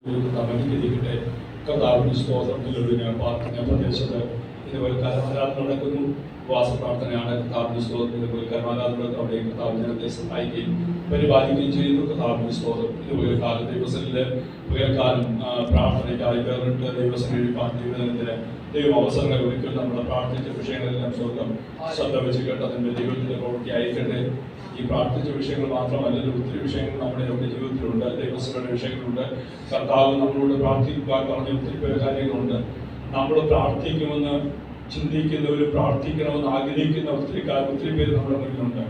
തമനിക്കിരിക്കട്ടെ. കർത്താവിന്റെ സ്തോത്രത്തിലൂടെ ഞാൻ പ്രാർത്ഥന പ്രദേശത്ത് ഇതുപോലെ കർമ്മരാത്രി നടക്കുന്നു. ഉപവാസ പ്രാർത്ഥനയാണ്. കർത്താവിന്റെ സ്തോത്രം ഇതുപോലെ കർമ്മരാത്രി അവിടെ കർത്താവ് ജനത്തെ സഹായിക്കുകയും പരിപാലിക്കുകയും ചെയ്യുന്നു. കർത്താവിന്റെ സ്തോത്രം ഇതുപോലെ കാലം ദൈവസനില് പകൽക്കാലം പ്രാർത്ഥനയ്ക്കായി വേറിട്ട് ദൈവസന എഴുപ്പാൻ ദൈവജനത്തിന് ദൈവം അവസരങ്ങൾ ഒരിക്കൽ നമ്മൾ പ്രാർത്ഥിച്ച വിഷയങ്ങളെല്ലാം സ്വർഗം ശ്രദ്ധ വെച്ച് കേട്ടതിന്റെ ദൈവത്തിന്റെ പ്രവൃത്തി അയക്കട്ടെ. ഈ പ്രാർത്ഥിച്ച വിഷയങ്ങൾ മാത്രമല്ല, ഒത്തിരി വിഷയങ്ങൾ നമ്മുടെ ജീവിതത്തിലുണ്ട്. ദൈവസഭയുടെ വിഷയങ്ങളുണ്ട്. കർത്താവ് നമ്മളോട് പ്രാർത്ഥിക്കാൻ പറഞ്ഞ ഒത്തിരി കാര്യങ്ങളുണ്ട്. നമ്മൾ പ്രാർത്ഥിക്കുമെന്ന് ചിന്തിക്കുന്നവരും പ്രാർത്ഥിക്കണമെന്ന് ആഗ്രഹിക്കുന്ന ഒത്തിരി പേര് നമ്മുടെ മുന്നിലുണ്ട്.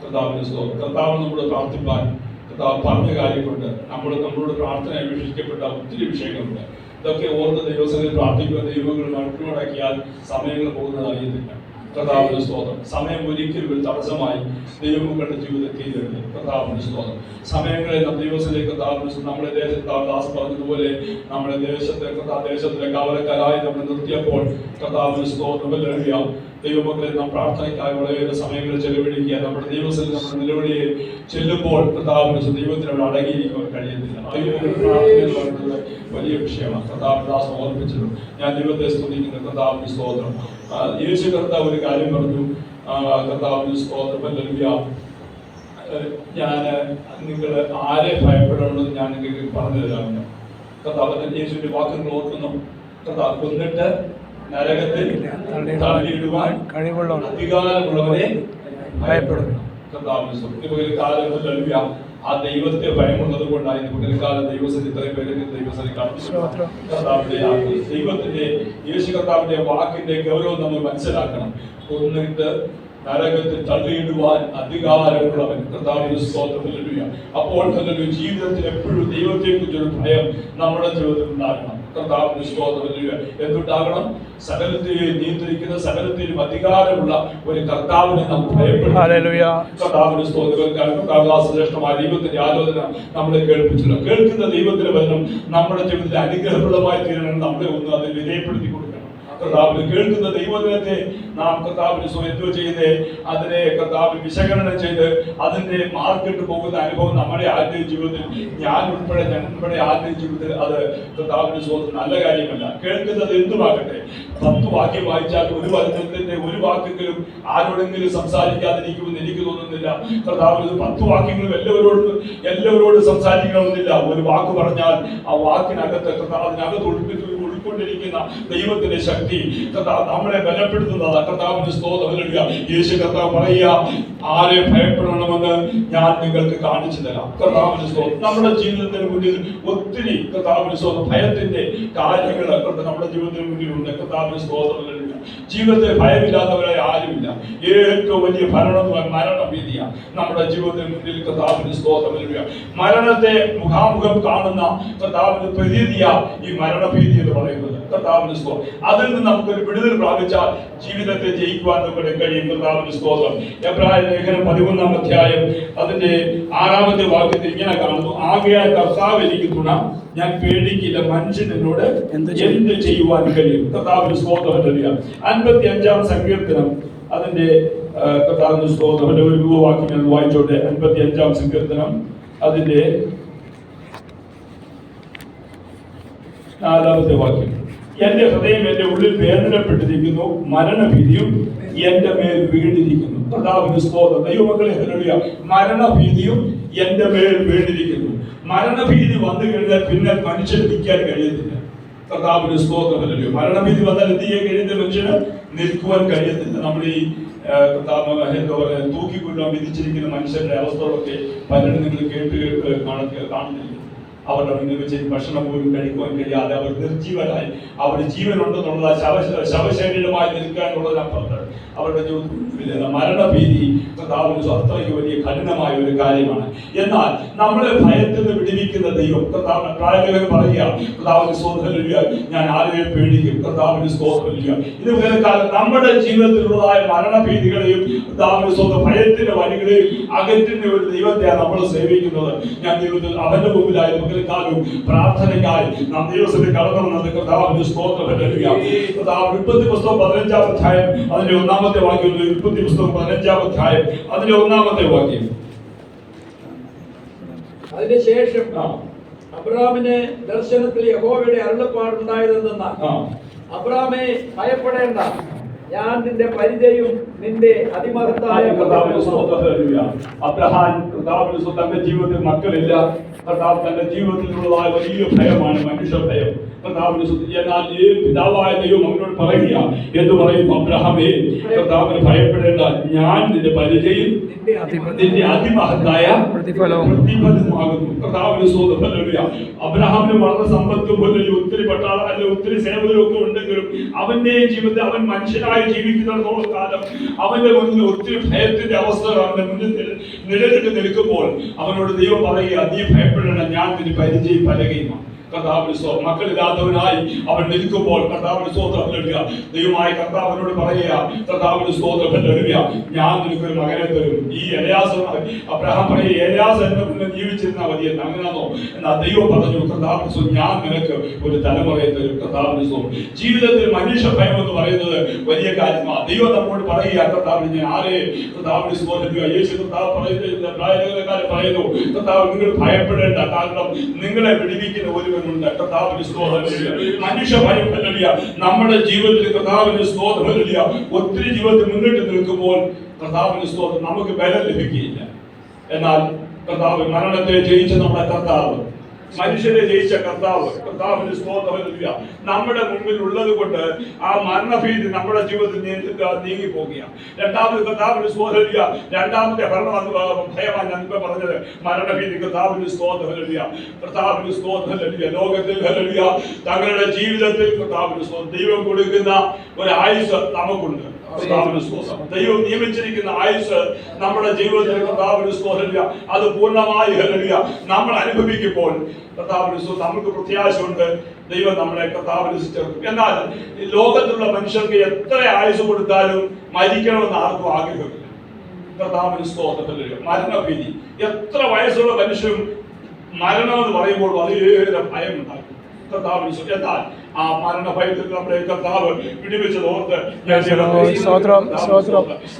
കർത്താവിന്റെ സ്തോത്രം. കർത്താവ് നമ്മളോട് പ്രാർത്ഥിപ്പാൻ കർത്താവ് പറഞ്ഞ കാര്യങ്ങളുണ്ട്. നമ്മളോട് പ്രാർത്ഥന അപേക്ഷിക്കപ്പെട്ട ഒത്തിരി വിഷയങ്ങളുണ്ട്. ഇതൊക്കെ ഓർത്ത് ദൈവസഭയിൽ പ്രാർത്ഥിക്കുന്ന ദൈവങ്ങൾ മണിക്കൂറാക്കിയാൽ സമയങ്ങൾ പോകുന്നത് അറിയത്തില്ല. കർത്താവിന്റെ സ്തോത്രം. സമയം ഒരിക്കലും ഒരു തടസ്സമായി ദൈവങ്ങളുടെ ജീവിതത്തിൽ എഴുതി. കർത്താവിന്റെ സ്തോത്രം. സമയങ്ങളെ ദൈവത്തിലേക്ക് കർത്താവിന്റെ നമ്മുടെ ദേശത്ത് ദാസ് പറഞ്ഞതുപോലെ നമ്മുടെ ദേശത്തിലെ കാവലക്കാരായി നമ്മൾ നിർത്തിയപ്പോൾ കർത്താവിന്റെ സ്തോത്രം ലഭിക്കാം. ദൈവമക്കളെ നാം പ്രാർത്ഥനയ്ക്കായി വളരെ സമയങ്ങൾ ചെലവഴിക്കുക. നമ്മുടെ ദൈവത്തിൽ നമ്മുടെ നിലവിളിയെ ചെല്ലുമ്പോൾ കർത്താവിന്റെ ദൈവത്തിന് അവിടെ അടങ്ങിയിരിക്കാൻ കഴിയുന്നില്ല. പ്രാർത്ഥന വലിയ വിഷയമാണ്. കർത്താവിന്റെ ദാസം ഓർമ്മിച്ചത് ഞാൻ ദൈവത്തെ സ്തുതിക്കുന്ന കർത്താവിന്റെ സ്തോത്രം. യേശു കർത്താവ് ഒരു കാര്യം പറഞ്ഞു. കർത്താവിന്റെ സ്തോത്രം ലഭിക്കാം. ഞാൻ നിങ്ങൾ ആരെ ഭയപ്പെടണമെന്ന് ഞാൻ നിങ്ങൾക്ക് പറഞ്ഞു തരാമെന്ന്. കർത്താവ് യേശുവിന്റെ വാക്കുകൾ ഓർക്കുന്നു. കർത്താവ് കൊന്നിട്ട് നരകത്തിൽ തള്ളിയിടുവാൻ കഴിവുള്ള അധികാരമുള്ളവരെ ഭയപ്പെടുന്നു. കർത്താവിന്റെ കാലത്തിൽ ലഭിക്കാം. ആ ദൈവത്തെ ഭയമുള്ളത് കൊണ്ടായി പകൽക്കാലം ദൈവസഭ ഇത്രയും പേര് ദൈവസഭ ദൈവത്തിന്റെ യേശു കർത്താവിന്റെ വാക്കിന്റെ ഗൗരവം നമ്മൾ മനസ്സിലാക്കണം. കൊന്നിട്ട് നരകത്തിൽ തള്ളിയിടുവാൻ അധികാരമുള്ളവൻ. കർത്താവിന്റെ സ്തോത്രം ലഭിക്കുക. അപ്പോൾ തന്നെ ജീവിതത്തിൽ എപ്പോഴും ദൈവത്തെക്കുറിച്ചൊരു ഭയം നമ്മുടെ ജീവിതത്തിൽ ഉണ്ടാകണം. കർത്താവിന്റെ സ്തോത്രം ലഭിക്കുക. എന്തുണ്ടാകണം? സകലത്തെയും നിയന്ത്രിക്കുന്ന സകലത്തിലും അധികാരമുള്ള ഒരു കർത്താവിനെ നാം ഭയപ്പെടും. കർത്താവിന്റെ സ്തോത്രം. ശ്രേഷ്ഠമായ ദൈവത്തിന്റെ ആലോചന നമ്മളെ കേൾപ്പിച്ചല്ലോ. കേൾക്കുന്ന ദൈവത്തിന്റെ വചനം നമ്മുടെ ജീവിതത്തിൽ അനുഗ്രഹപ്രദമായി തീരണം. നമ്മളെ ഒന്ന് അതിൽ വിധേയപ്പെടുത്തി കൊടുക്കണം. കർത്താവിന് കേൾക്കുന്ന ദൈവദിനത്തെ നാം കർത്താവിന് സ്വയത്വം ചെയ്ത് അതിനെ കർത്താവ് വിശകലനം ചെയ്ത് അതിന്റെ മാർക്കിട്ട് പോകുന്ന അനുഭവം നമ്മുടെ ആദ്യ ജീവിതത്തിൽ ഞങ്ങളുടെ ആദ്യ ജീവിതത്തിൽ അത് കർത്താവിന് സ്വന്തം നല്ല കാര്യമല്ല. കേൾക്കുന്നത് എന്തുമാകട്ടെ, 10 വാക്യം വായിച്ചാൽ ഒരു വചനത്തിന്റെ ഒരു വാക്കെങ്കിലും ആരോടെങ്കിലും സംസാരിക്കാതിരിക്കുമെന്ന് എനിക്ക് തോന്നുന്നില്ല. കർത്താവിന് 10 വാക്യങ്ങളും എല്ലാവരോടും സംസാരിക്കണമെന്നില്ല. ഒരു വാക്ക് പറഞ്ഞാൽ ആ വാക്കിനകത്ത് കർത്താവിനകത്ത് ഉൾക്കൊണ്ടിരിക്കുന്ന ദൈവത്തിന്റെ ശക്തി നമ്മളെ ബലപ്പെടുത്തുന്നത്. കർത്താവിന്റെ സ്തോത്രം. യേശു കർത്താവ് പറയുക, ആരെ ഭയപ്പെടണമെന്ന് ഞാൻ നിങ്ങൾക്ക് കാണിച്ചു തരാം. കർത്താവിന്റെ സ്തോത്രം. നമ്മുടെ ജീവിതത്തിന് മുന്നിൽ ഒത്തിരി കർത്താവിന്റെ സ്തോത്രം ഭയത്തിന്റെ കാര്യങ്ങൾ നമ്മുടെ ജീവിതത്തിന് മുന്നിലുണ്ട്. കർത്താവിന്റെ സ്തോത്രം. ജീവിതത്തെ ഭയമില്ലാത്തവരായി ആരുമില്ല. ഏറ്റവും വലിയ മരണഭീതിയാണ് നമ്മുടെ ജീവിതത്തിന് മുന്നിൽ. കർത്താവിന്റെ സ്തോത്രം. മരണത്തെ മുഖാമുഖം കാണുന്ന കർത്താവിന്റെ പ്രതീതിയാ ഈ മരണഭീതി എന്ന് പറയുന്നത്. കർത്താവിന്റെ സ്തോത്രം. അതിൽ നിന്ന് നമുക്കൊരു വിടുതൽ പ്രാപിച്ചാൽ ജീവിതത്തെ ജയിക്കുവാൻ നമുക്ക് കഴിയും. കർത്താവിന്റെ സ്തോത്രം. എബ്രായർ ലേഖനം 13-ാം അധ്യായം അതിന്റെ 6-ാമത്തെ വാക്യത്തിൽ ഇങ്ങനെ കാണുന്നു. ആകയാൽ കർത്താവ് എനിക്ക് തുണ, ഞാൻ പേടിക്കില്ല. മനുഷ്യൻ എന്നോട് എന്ത് ചെയ്യുവാൻ കഴിയും? കർത്താവിന്റെ സ്തോത്രം. 55-ാം സങ്കീർത്തനം അതിന്റെ കർത്താവിന്റെ സ്തോത്രം ഒരു രൂപവാക്യം ഞാൻ വായിച്ചോട്ടെ. 55-ാം സങ്കീർത്തനം അതിന്റെ 4-ാമത്തെ വാക്യം. എന്റെ ഹൃദയം എന്റെ ഉള്ളിൽ വേദനപ്പെട്ടിരിക്കുന്നു, മരണഭീതിയും എന്റെ മേൽ വീണിരിക്കുന്നു. കർത്താവിന്റെ സ്തോത്രം. ദൈവമക്കളെ, മരണഭീതിയും എന്റെ മേൽ വീണിരിക്കുന്നു. മരണഭീതി വന്നു കഴിഞ്ഞാൽ പിന്നെ മനുഷ്യന് നിൽക്കാൻ കഴിയത്തില്ല. കർത്താവിന്റെ സ്തോത്രം. മരണഭീതി വന്നാൽ എന്ത് ചെയ്യാൻ കഴിയുന്ന മനുഷ്യന് നിൽക്കുവാൻ കഴിയത്തില്ല. നമ്മൾ ഈ തൂക്കിക്കൊല്ലാൻ വിധിച്ചിരിക്കുന്ന മനുഷ്യരുടെ അവസ്ഥകളൊക്കെ പലരും നിങ്ങൾ കാണുന്നില്ല. അവരുടെ മുന്നിൽ വെച്ച് ഭക്ഷണം പോലും കഴിക്കുവാൻ കഴിയാതെ അവർ നിർജീവനായി അവരുടെ ജീവനുണ്ടെന്നുള്ളത് ശവശരീരമായി നിൽക്കാനുള്ളതിനപ്പുറത്ത് അവരുടെ ജീവിതത്തിൽ മരണഭീതി കർത്താവിന് അത്രയ്ക്ക് വലിയ കഠിനമായ ഒരു കാര്യമാണ്. എന്നാൽ നമ്മളെ ഭയത്തിൽ നിന്ന് വിടുവിക്കുന്ന ദൈവം കർത്താവിന് പ്രായോഗികം പറയുക. കർത്താവിന് സ്തോത്രം. ഞാൻ ആരെയും പേടിക്കും. കർത്താവിന് സ്തോത്രം. ഇത് കാലം നമ്മുടെ ജീവിതത്തിലുള്ളതായ മരണഭീതികളെയും കർത്താവിന് സ്വന്തം ഭയത്തിന്റെ വഴികളെയും അകറ്റുന്ന ഒരു ദൈവത്തെയാണ് നമ്മൾ സേവിക്കുന്നത്. ഞാൻ ദൈവത്തിൽ അവന്റെ മുമ്പിലായി കാലവും പ്രാർത്ഥനയ്ക്കായി നാം ദൈവസഭയിൽ കടന്നു വന്നത്. കർത്താവിന്റെ സ്തോത്രം. കർത്താവ് ഉൽപ്പത്തി പുസ്തകം 15-ാം അധ്യായം അതിന്റെ 1-ാമത്തെ വാക്യം. ഉൽപ്പത്തി പുസ്തകം 15-ാം അധ്യായം അതിന്റെ 1-ാമത്തെ വാക്യം. അതിനുശേഷം അബ്രഹാമിന് ദർശനത്തിൽ യഹോവയുടെ അരുളപ്പാടുണ്ടായതെന്നാൽ, അബ്രഹാമേ ഭയപ്പെടേണ്ട, ഞാൻ നിന്റെ പരിചയം നിന്റെ അതിമഹത്തായ അബ്രഹാം തന്റെ ജീവിതത്തിൽ മക്കളില്ല. കർത്താവ് തന്റെ ജീവിതത്തിലുള്ളതായ വലിയ ഭയമാണ് മനുഷ്യ ഭയം. കർത്താവിന് എന്നാൽ പിതാവായ ദൈവം അവനോട് പറയുക എന്ന് പറയും, അബ്രഹാമേ കർത്താവിന് ഭയപ്പെടേണ്ട, ഞാൻ നിന്റെ പരിചയം നിന്റെ അതിമഹത്തായ പ്രതിഫലമാകുന്നു. കർത്താവിന് സ്വന്തം. അബ്രഹാമിന് വളരെ സമ്പത്തും ഒത്തിരി പട്ടാള അല്ലെ ഒത്തിരി സേവകരും ഒക്കെ ഉണ്ടെങ്കിലും അവന്റെ ജീവിതത്തിൽ അവൻ മനുഷ്യനായി ജീവിക്കുന്നിടത്തോളം കാലം അവന്റെ മുന്നിൽ ഒത്തിരി ഭയത്തിന്റെ അവസ്ഥകൾ അവന്റെ മുന്നിൽ നിലനിട്ട് നിൽക്കുമ്പോൾ അവനോട് ദൈവം പറയുക, നീ ഭയപ്പെടണം, ഞാൻ നിന്റെ പരിചയം പലകയുമാണ്. കർത്താവിന് മക്കളില്ലാത്തവനായി അവൻ നിൽക്കുമ്പോൾ കർത്താവിന് സ്തോത്രം നൽകുക. ദൈവമായ കർത്താവിനോട് പറയുക, കർത്താവിന് സ്തോത്രം നൽകുക, ഞാൻ നിനക്കൊരു മകനെ തരും. ഈ എലയാസ് അബ്രഹാം പറയുക, എലയാസ് എന്നെ മുന്നേ ജീവിച്ചിരുന്ന മതിയെന്ന്. അങ്ങനെയാണോ? എന്നാൽ ദൈവം പറഞ്ഞു, കർത്താവിന് ഞാൻ നിനക്ക് ഒരു തലമുറയെ തരും. കർത്താവിന് സ്തോത്രം. ജീവിതത്തിൽ മനുഷ്യ ഭയം എന്ന് പറയുന്നത് വലിയ കാര്യമാണ്. ദൈവം നമ്മോട് പറയുക, കർത്താവിന് ഞാൻ ആരെ കർത്താവിന് സ്തോത്രം. യേശു കർത്താവ് പറയുന്നു, കർത്താവ് നിങ്ങൾ ഭയപ്പെടേണ്ട, കാരണം നിങ്ങളെ വിടുവിക്കുന്ന ഒരു കർത്താവിന് സ്തോത്രം. മനുഷ്യ ഭയം ഹല്ലേലൂയ നമ്മുടെ ജീവിതത്തിൽ കർത്താവിന് സ്തോത്രം ഹല്ലേലൂയ ഒത്തിരി ജീവിതത്തിൽ മുന്നിട്ട് നിൽക്കുമ്പോൾ കർത്താവിന് സ്തോത്രം നമുക്ക് ബലം ലഭിക്കുകയില്ല. എന്നാൽ കർത്താവ് മരണത്തെ ജയിച്ച നമ്മുടെ കർത്താവ്, മനുഷ്യരെ ജയിച്ച കർത്താവ്, കർത്താവിന് സ്തോത്രം ഹല്ലേലൂയ നമ്മുടെ മുമ്പിൽ ഉള്ളത് കൊണ്ട് ആ മരണഭീതി നമ്മുടെ ജീവിതത്തിൽ നീങ്ങി പോകുകയാണ്. രണ്ടാമത് കർത്താവിന് സ്തോത്രം ഹല്ലേലൂയ രണ്ടാമത്തെ ഭയമാണ് ഞാൻ ഇപ്പൊ പറഞ്ഞത്, മരണഭീതി. കർത്താവിന് സ്തോത്രം ഹല്ലേലൂയ കർത്താവിന് സ്തോത്രം ഹല്ലേലൂയ ലോകത്തിൽ ഹല്ലേലൂയ തങ്ങളുടെ ജീവിതത്തിൽ കർത്താവിന് സ്തോത്രം ദൈവം കൊടുക്കുന്ന ഒരു ആയുസ് നമുക്കുണ്ട്. ദൈവം നിയമിച്ചിരിക്കുന്ന ആയുസ് നമ്മുടെ ജീവിതത്തിൽ കർത്താവിന് സ്തോത്രം അത് പൂർണ്ണമായി ഹല്ലേലൂയ നമ്മൾ അനുഭവിക്കുമ്പോൾ കർത്താവിന് നമുക്ക് പ്രത്യാശയുണ്ട്. ദൈവം നമ്മളെ കർത്താവിന് ചേർക്കും. എന്നാൽ ലോകത്തിലുള്ള മനുഷ്യർക്ക് എത്ര ആയുസ് കൊടുത്താലും മരിക്കണമെന്ന് ആർക്കും ആഗ്രഹമില്ല. കർത്താവിന് സ്തോത്രം ഹല്ലേലൂയ മരണഭീതി. എത്ര വയസ്സുള്ള മനുഷ്യരും മരണമെന്ന് പറയുമ്പോൾ വളരെയേറെ ഭയം ഉണ്ടാക്കും. കർത്താവിന് എന്നാൽ ആ മരണ ഭയത്തിൽ നമ്മുടെ കർത്താവ് വിടുവിച്ചത് ഓർത്ത്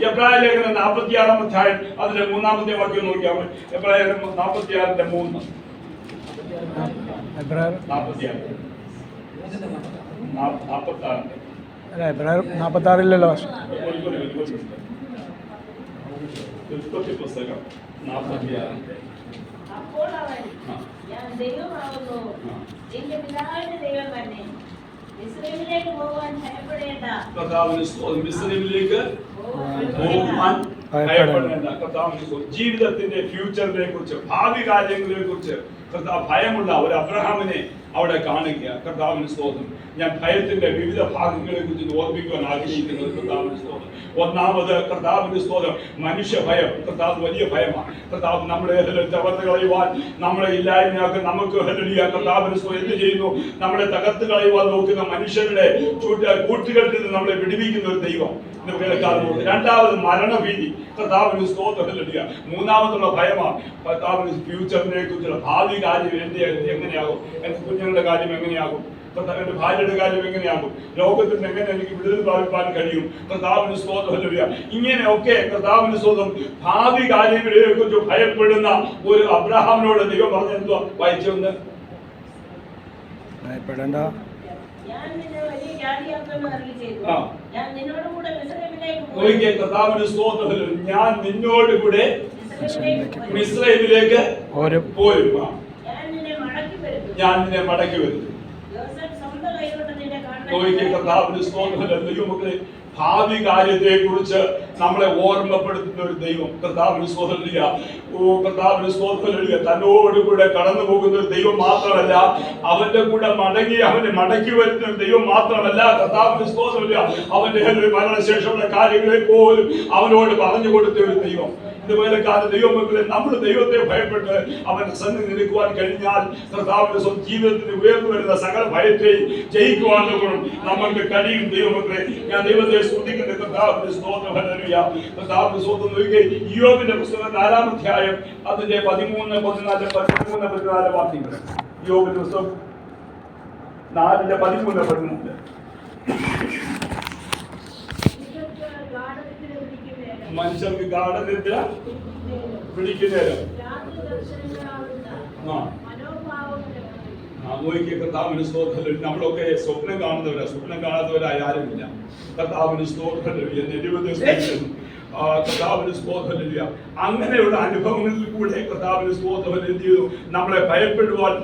എബ്രായ ലേഖനം 46-ാം അധ്യായം അതിന്റെ 3-ാമത്തെ വാക്യം നോക്കിയാൽ എബ്രായ ലേഖനം 46-ന്റെ 3 46-ല്ലല്ലോ പുസ്തകം 46 അപ്പോൾ അവൻ ഞാൻ ദൈവമാകുന്നു, നിന്റെ പിതാവിന്റെ ദൈവം തന്നെ. മിസ്രയീമിലേക്ക് പോകാൻ ഭയപ്പെടേണ്ട. മിസ്രയീമിലേക്ക് പോകുവാൻ ഭയപ്പെടേണ്ട. ജീവിതത്തിന്റെ ഫ്യൂച്ചറിനെ കുറിച്ച്, ഭാവി കാര്യങ്ങളെ കുറിച്ച് ഭയമുള്ള ഒരു അബ്രഹാമിനെ അവിടെ കാണുക. കർത്താവിന് സ്തോത്രം. ഞാൻ ഭയത്തിന്റെ വിവിധ ഭാഗങ്ങളെ കുറിച്ച് ഓർമ്മിക്കുവാൻ ആഗ്രഹിക്കുന്നത് കർത്താവിന് സ്തോത്രം. ഒന്നാമത് കർത്താവിന് സ്തോത്രം മനുഷ്യ ഭയം. കർത്താവ് വലിയ ഭയമാണ്. കർത്താവ് നമ്മളെ തകർത്ത് കളയുവാൻ, നമ്മളെ ഇല്ലായ്മയാക്കി നമുക്ക് കർത്താവിന് എന്ത് ചെയ്യുന്നു? നമ്മളെ തകർത്ത് കളയുവാൻ നോക്കുന്ന മനുഷ്യരുടെ കൂട്ടുകെട്ടിൽ നിന്ന് നമ്മളെ വിടുവിക്കുന്ന ഒരു ദൈവം. രണ്ടാമത് മരണഭീതി. കർത്താവിന് സ്തോത്രം. മൂന്നാമതുള്ള ഭയമാണ് കർത്താവിന് ഫ്യൂച്ചറിനെ കുറിച്ചുള്ള ഭാവി കാര്യം. എങ്ങനെയാകും? എന്റെ കുഞ്ഞുങ്ങളുടെ കാര്യം എങ്ങനെയാകും? എന്റെ ഭാര്യയുടെ കാര്യം എങ്ങനെയാകും? ലോകത്തിൽ നിന്ന് എങ്ങനെ എനിക്ക് വിടുതൽ പ്രാപിക്കാൻ കഴിയും? കർത്താവിന് സ്തോത്രം. ഇങ്ങനെയൊക്കെ കർത്താവിന് സ്തോത്രം ഭാവി കാര്യങ്ങളെ കുറിച്ച് ഭയപ്പെടുന്ന ഒരു അബ്രഹാമിനോട് ദൈവം പറഞ്ഞ എന്തുവാ വായിച്ചൊന്ന്? ഭയപ്പെടേണ്ട, കർത്താവിന് സ്തോത്രം. ഞാൻ നിന്നോട് കൂടെ മിസ്രയീമിലേക്ക് പോരും, ഞാൻ നിന്നെ മടക്കി വരുന്നു. കർത്താവിന് സ്തോത്രം. ദൈവമക്കളെ ഭാവി കാര്യത്തെ കുറിച്ച് നമ്മളെ ഓർമ്മപ്പെടുത്തുന്ന ഒരു ദൈവം. കർത്താവിന് സ്തോത്രം. കർത്താവിന് സ്തോത്രം. തന്നോടുകൂടെ കടന്നു പോകുന്ന ഒരു ദൈവം മാത്രമല്ല, അവന്റെ കൂടെ അവനെ മടക്കി വരുന്ന ഒരു ദൈവം മാത്രമല്ല. കർത്താവിന് സ്തോത്രം. അവന്റെ മരണശേഷമുള്ള കാര്യങ്ങളെ പോലും അവനോട് പറഞ്ഞു കൊടുത്ത ഒരു ദൈവം. ഇതുപോലെ ദൈവമക്കളെ നമ്മൾ ദൈവത്തെ ഭയപ്പെട്ട് അവന്റെ സന്നിധി നിൽക്കുവാൻ കഴിഞ്ഞാൽ കർത്താവിന്റെ ജീവിതത്തിന് ഉയർന്നു വരുന്ന സകല ഭയത്തെയും ജയിക്കുവാൻ നമുക്ക് കഴിയും. ദൈവമക്കളെ ഞാൻ ദൈവത്തെ സ്തുതിക്കുന്ന കർത്താവിന്റെ സ്തോത്രം. ഹല്ലേലൂയ കർത്താവിന്റെ സ്തോത്രം. ഇയ്യോബിന്റെ പുസ്തകം 4-ാം അധ്യായം അതിന്റെ 13-14 വാക്യങ്ങൾ. ഇയ്യോബിന്റെ പുസ്തകം 4-13. മനുഷ്യർക്ക് ഗാഠനിദ്ര പിടിക്കുന്നേരം നോക്കിയ കർത്താവിന് സ്തോത്രം. നമ്മളൊക്കെ സ്വപ്നം കാണുന്നവരാ, സ്വപ്നം കാണാത്തവരായ ആരുമില്ല. കർത്താവിന് സ്തോത്രം. കർത്താവിന് സ്തോത്രമില്ല. അങ്ങനെയുള്ള അനുഭവങ്ങളിൽ കൂടെ കർത്താവിന് സ്തോത്രം എന്ത് ചെയ്തു? നമ്മളെ ഭയപ്പെടുത്തുവാൻ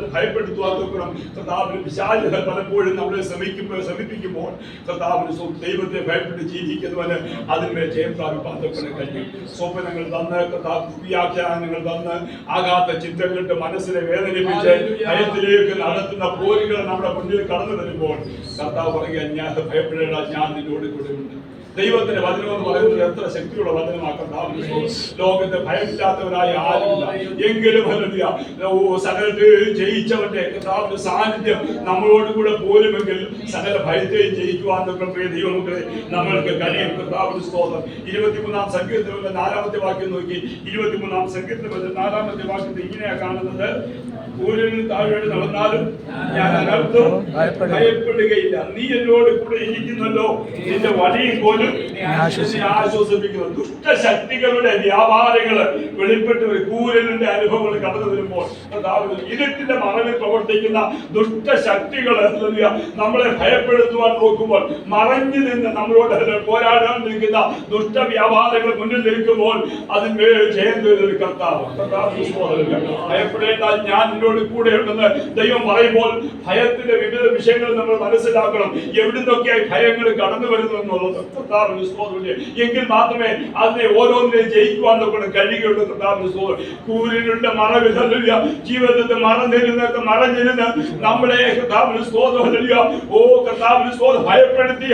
നോക്കണം. കർത്താവിന് പിശാചുകൾ പലപ്പോഴും നമ്മളെ ശ്രമിപ്പിക്കുമ്പോൾ കർത്താവിന് ദൈവത്തെ ഭയപ്പെട്ട് ജീവിക്കുന്നവന് അതിന്മേൽ ജയം പ്രാപിപ്പാൻ കഴിയും. സ്വപ്നങ്ങൾ തന്ന്, വ്യാഖ്യാനങ്ങൾ തന്ന്, ആകാത്ത ചിന്തകളിട്ട് മനസ്സിനെ വേദനിപ്പിച്ച് ഭയത്തിലേക്ക് നടത്തുന്ന പോരുകൾ നമ്മുടെ മുന്നിൽ കടന്നു വരുമ്പോൾ കർത്താവ് പറയുക, ഞാൻ ഭയപ്പെടേണ്ട, ഞാൻ നിന്നോട് കൂടെ ഉണ്ട്. ദൈവത്തിന്റെ വചനം എന്ന് പറയുന്നത് എത്ര ശക്തിയുള്ള വചനമാക്കാം. ലോകത്തെ ഭയമില്ലാത്തവരായ ആരുമില്ല. എങ്കിലും സകലത്തെ ജയിച്ചവന്റെ കർത്താവിന്റെ സാന്നിധ്യം നമ്മളോട് കൂടെ പോരുമെങ്കിൽ സകല ഭയത്തെയും ജയിക്കുവാൻ ദൈവമക്കളെ നമ്മൾക്ക് കഴിയും. കർത്താവിന്റെ സ്തോത്രം. 23-ാം സങ്കീർത്തനത്തിന്റെ 4-ാമത്തെ വാക്യം നോക്കി. 23-ാം സങ്കീർത്തനത്തിന്റെ 4-ാമത്തെ വാക്യത്തിൽ ഇങ്ങനെയാ കാണുന്നത്: സൂര്യന് താഴെ നടന്നാലും ഞാൻ അനർത്ഥം ഭയപ്പെടുകയില്ല. നീ എന്നോട് കൂടെ ഇരിക്കുന്നല്ലോ, നിന്റെ വടിയും പോലും ആശ്വസിപ്പിക്കുന്നു. ദുഷ്ടശക്തികളുടെ വ്യാപാരങ്ങള് വെളിപ്പെട്ട് കൂരലിന്റെ അനുഭവങ്ങൾ കടന്നു വരുമ്പോൾ ഇരുട്ടിന്റെ മറവിൽ പ്രവർത്തിക്കുന്ന ദുഷ്ടശക്തികള് നമ്മളെ ഭയപ്പെടുത്തുവാൻ നോക്കുമ്പോൾ മറഞ്ഞു നിന്ന് നമ്മളോട് പോരാടാൻ നിൽക്കുന്ന ദുഷ്ടവ്യാപാരങ്ങൾ മുന്നിൽ നിൽക്കുമ്പോൾ അതിന്മേൽ ജയം നേടുന്ന കർത്താവ്. ഭയപ്പെടേണ്ട, ഞാൻ നിന്നോട് കൂടെ ഉണ്ടെന്ന് ദൈവം പറയുമ്പോൾ ഭയത്തിന്റെ വിവിധ വിഷയങ്ങൾ നമ്മൾ മനസ്സിലാക്കണം. എവിടുന്നൊക്കെയായി ഭയങ്ങൾ കടന്നു വരുന്നു എന്നുള്ളത് കർത്താവിന് സ്തോത്രമില്ല. എങ്കിൽ മാത്രമേ അതിനെ ഓരോന്നിനെയും ജയിക്കുവാൻ നോക്കണം കഴിയുകയുള്ളൂ. കർത്താവിന് സ്തോത്രം. കൂരിലുള്ള മറവില്ല, ജീവിതത്തെ മറഞ്ഞിരുന്ന് നമ്മളെ കർത്താവിന് സ്തോത്രമില്ല. ഓ കർത്താവിന് സ്തോത്രം ഭയപ്പെടുത്തി